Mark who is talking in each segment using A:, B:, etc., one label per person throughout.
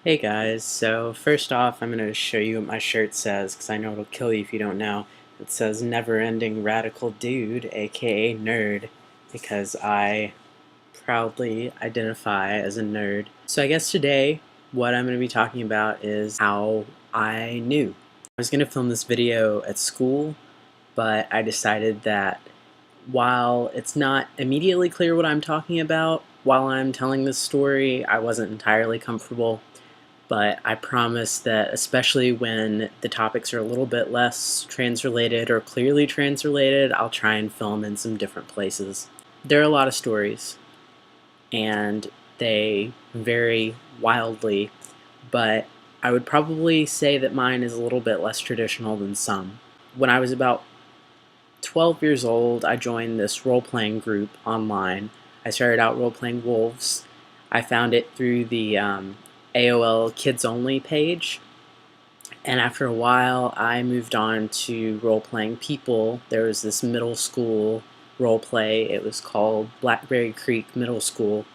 A: Hey guys, so first off I'm going to show you what my shirt says because I know it'll kill you if you don't know. It says Never Ending Radical Dude, aka Nerd, because I proudly identify as a nerd. So I guess today what I'm going to be talking about is how I knew. I was going to film this video at school, but I decided that while it's not immediately clear what I'm talking about while I'm telling this story, I wasn't entirely comfortable. But I promise that especially when the topics are a little bit less trans-related or clearly trans-related, I'll try and film in some different places. There are a lot of stories, and they vary wildly, but I would probably say that mine is a little bit less traditional than some. When I was about 12 years old, I joined this role-playing group online. I started out role-playing wolves. I found it through the AOL Kids Only page, and after a while I moved on to role-playing people. There was this middle school role-play. It was called Blackberry Creek Middle School,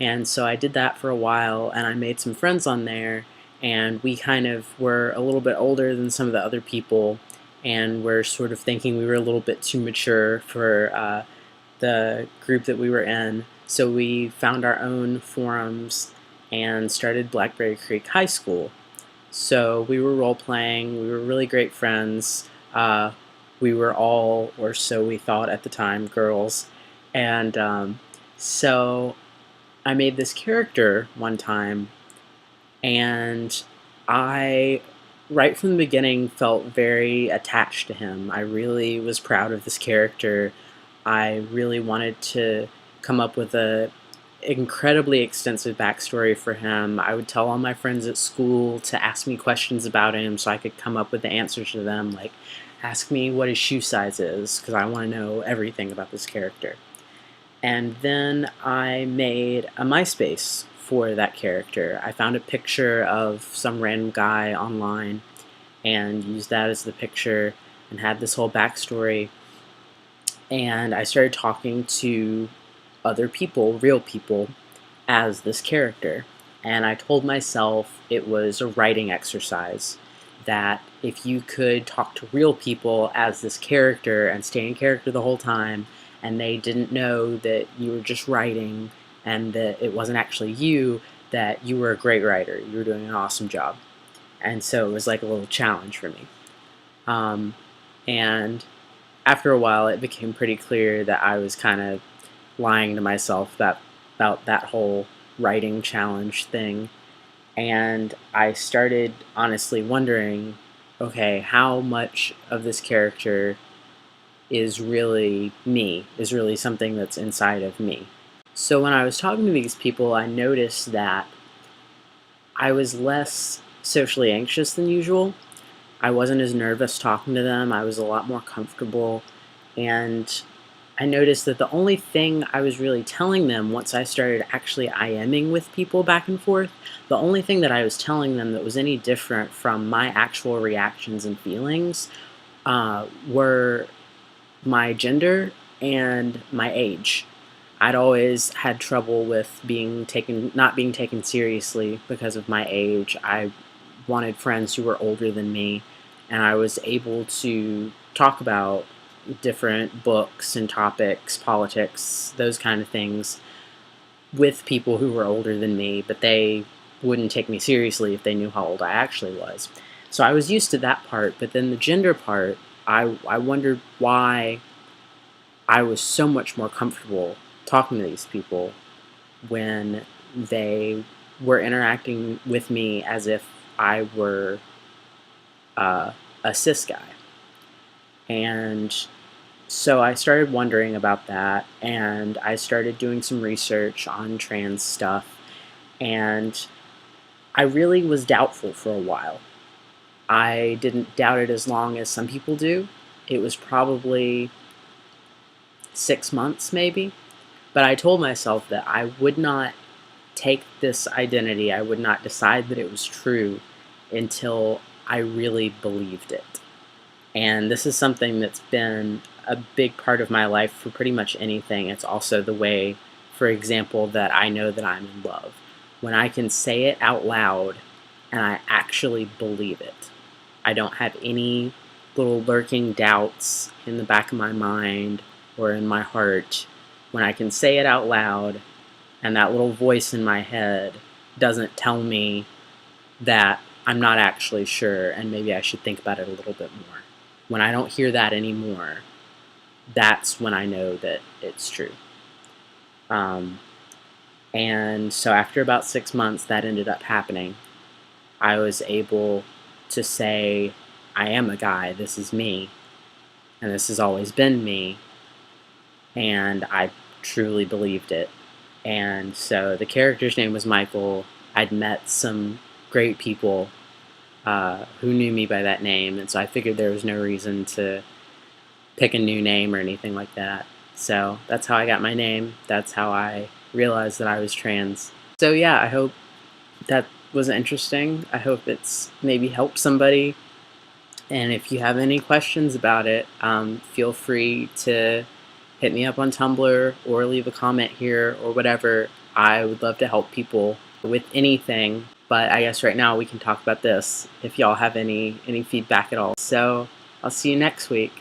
A: and so I did that for a while, and I made some friends on there, and we kind of were a little bit older than some of the other people, and we're sort of thinking we were a little bit too mature for the group that we were in, so we found our own forums and started Blackberry Creek High School. So we were role-playing, we were really great friends, we were all, or so we thought at the time, girls, and so I made this character one time, and I, right from the beginning, felt very attached to him. I really was proud of this character. I really wanted to come up with a incredibly extensive backstory for him. I would tell all my friends at school to ask me questions about him so I could come up with the answers to them, like ask me what his shoe size is, because I want to know everything about this character. And then I made a MySpace for that character. I found a picture of some random guy online and used that as the picture and had this whole backstory. And I started talking to other people, real people, as this character. And I told myself it was a writing exercise, that if you could talk to real people as this character and stay in character the whole time, and they didn't know that you were just writing and that it wasn't actually you, that you were a great writer. You were doing an awesome job. And so it was like a little challenge for me. And after a while, it became pretty clear that I was kind of lying to myself about that whole writing challenge thing. And I started honestly wondering, okay, how much of this character is really me, is really something that's inside of me. So when I was talking to these people, I noticed that I was less socially anxious than usual. I wasn't as nervous talking to them. I was a lot more comfortable, and I noticed that the only thing I was really telling them once I started actually IMing with people back and forth, the only thing that I was telling them that was any different from my actual reactions and feelings were my gender and my age. I'd always had trouble with not being taken seriously because of my age. I wanted friends who were older than me, and I was able to talk about different books and topics, politics, those kind of things, with people who were older than me, but they wouldn't take me seriously if they knew how old I actually was. So I was used to that part, but then the gender part, I wondered why I was so much more comfortable talking to these people when they were interacting with me as if I were a cis guy. And so I started wondering about that, and I started doing some research on trans stuff, and I really was doubtful for a while. I didn't doubt it as long as some people do. It was probably 6 months maybe, but I told myself that I would not take this identity, I would not decide that it was true until I really believed it. And this is something that's been a big part of my life for pretty much anything. It's also the way, for example, that I know that I'm in love. when I can say it out loud and I actually believe it. I don't have any little lurking doubts in the back of my mind or in my heart. When I can say it out loud and that little voice in my head doesn't tell me that I'm not actually sure and maybe I should think about it a little bit more. When I don't hear that anymore, that's when I know that it's true. And so after about 6 months, that ended up happening. I was able to say, I am a guy, this is me, and this has always been me, and I truly believed it. And so the character's name was Michael. I'd met some great people who knew me by that name, and so I figured there was no reason to pick a new name or anything like that. So that's how I got my name. That's how I realized that I was trans. So yeah, I hope that was interesting. I hope it's maybe helped somebody. And if you have any questions about it, feel free to hit me up on Tumblr or leave a comment here or whatever. I would love to help people with anything, but I guess right now we can talk about this if y'all have any feedback at all. So I'll see you next week.